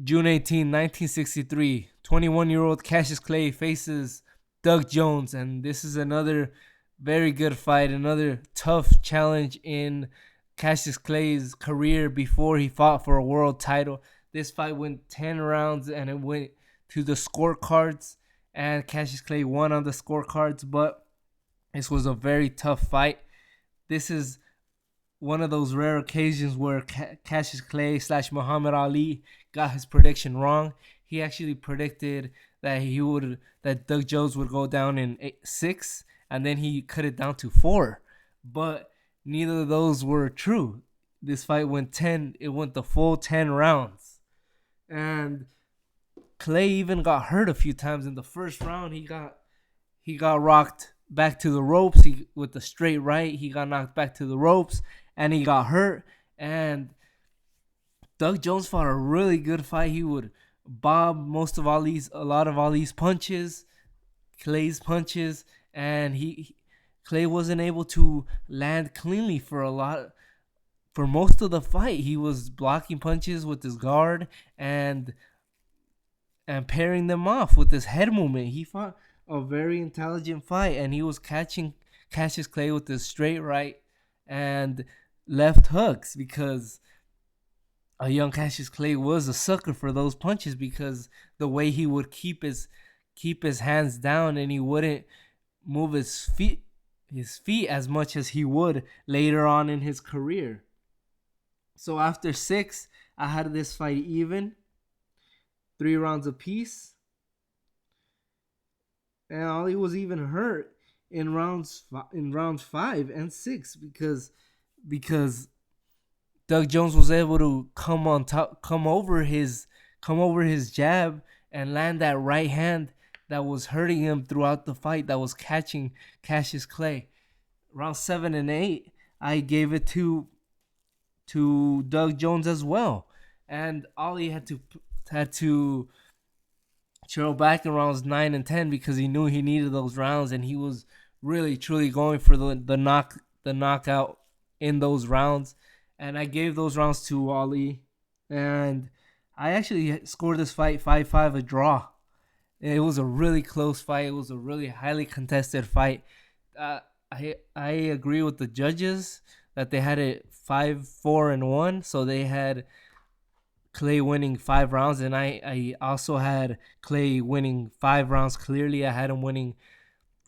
June 18, 1963, 21-year-old Cassius Clay faces Doug Jones, and this is another very good fight, another tough challenge in Cassius Clay's career before he fought for a world title. This fight went 10 rounds and it went to the scorecards, and Cassius Clay won on the scorecards, but this was a very tough fight. This is one of those rare occasions where Cassius Clay / Muhammad Ali got his prediction wrong. He actually predicted that Doug Jones would go down in 6, and then he cut it down to 4. But neither of those were true. This fight went 10. It went the full 10 rounds, and Clay even got hurt a few times in the first round. He got rocked back to the ropes. With the straight right, he got knocked back to the ropes, and he got hurt. And Doug Jones fought a really good fight. He would bob a lot of Ali's punches, Clay's punches, and Clay wasn't able to land cleanly for most of the fight. He was blocking punches with his guard and pairing them off with his head movement. He fought a very intelligent fight, and he was catching Cassius Clay with his straight right and left hooks, because a young Cassius Clay was a sucker for those punches, because the way he would keep his hands down, and he wouldn't move his feet as much as he would later on in his career. So after 6, I had this fight even, 3 rounds apiece, and Ali was even hurt in rounds 5 and 6 because Doug Jones was able to come over his jab and land that right hand that was hurting him throughout the fight, that was catching Cassius Clay. Round 7 and 8, I gave it to Doug Jones as well, and Ali had to trail back in rounds 9 and 10 because he knew he needed those rounds, and he was really truly going for the knockout in those rounds. And I gave those rounds to Ali, and I actually scored this fight 5-5, a draw. It was a really close fight. It was a really highly contested fight. I agree with the judges that they had it 5-4-1, so they had Clay winning 5 rounds, and I also had Clay winning 5 rounds clearly. I had him winning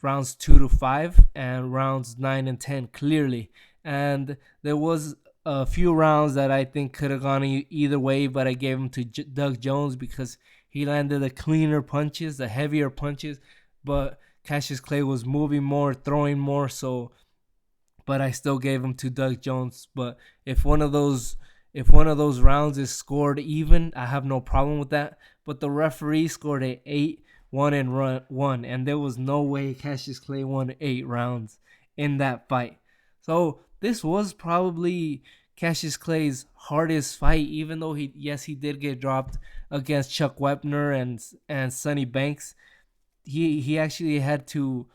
rounds 2-5 and rounds 9 and 10 clearly. And there was a few rounds that I think could have gone either way, but I gave them to Doug Jones because he landed the cleaner punches, the heavier punches, but Cassius Clay was moving more, throwing more, but I still gave him to Doug Jones. But if one of those rounds is scored even, I have no problem with that. But the referee scored a 8-1 and there was no way Cassius Clay won 8 rounds in that fight. So this was probably Cassius Clay's hardest fight, even though he did get dropped against Chuck Wepner and Sonny Banks. He actually had to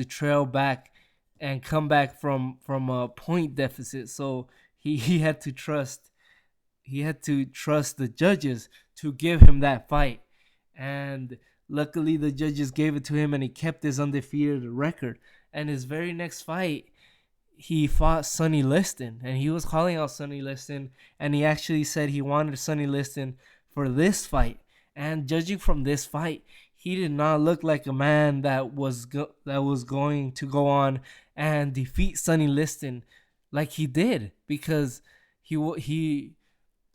trail back and come back from a point deficit. So he had to trust the judges to give him that fight, and luckily the judges gave it to him, and he kept his undefeated record. And his very next fight, he fought Sonny Liston, and he was calling out Sonny Liston, and he actually said he wanted Sonny Liston for this fight. And judging from this fight, he did not look like a man that was going to go on and defeat Sonny Liston like he did, because he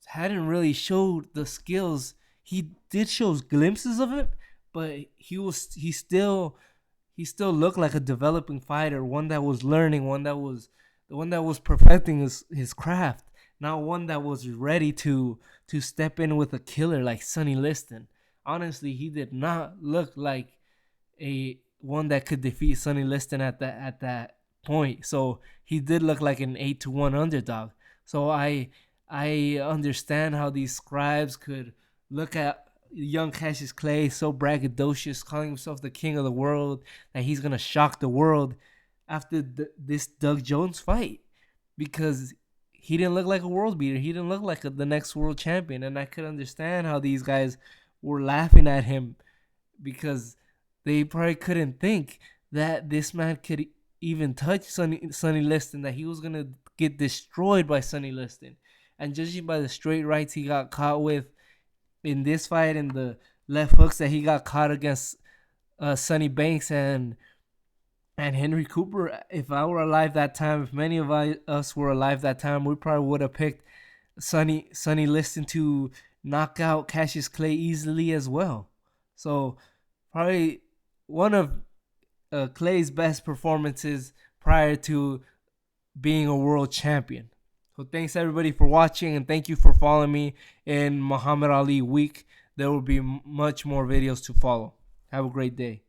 hadn't really showed the skills. He did show glimpses of it, but he still looked like a developing fighter, one that was learning, one that was perfecting his craft, not one that was ready to step in with a killer like Sonny Liston. Honestly, he did not look like one that could defeat Sonny Liston at that point. So he did look like an 8-1 underdog. So I understand how these scribes could look at young Cassius Clay so braggadocious, calling himself the king of the world, that he's gonna shock the world after this Doug Jones fight, because he didn't look like a world beater. He didn't look like the next world champion. And I could understand how these guys were laughing at him because they probably couldn't think that this man could even touch Sonny Liston, that he was going to get destroyed by Sonny Liston. And judging by the straight rights he got caught with in this fight and the left hooks that he got caught against Sonny Banks and Henry Cooper, if I were alive that time, if many of us were alive that time, we probably would have picked Sonny Liston to knock out Cassius Clay easily as well. So probably one of Clay's best performances prior to being a world champion. So thanks everybody for watching, and thank you for following me in Muhammad Ali week. There will be much more videos to follow. Have a great day.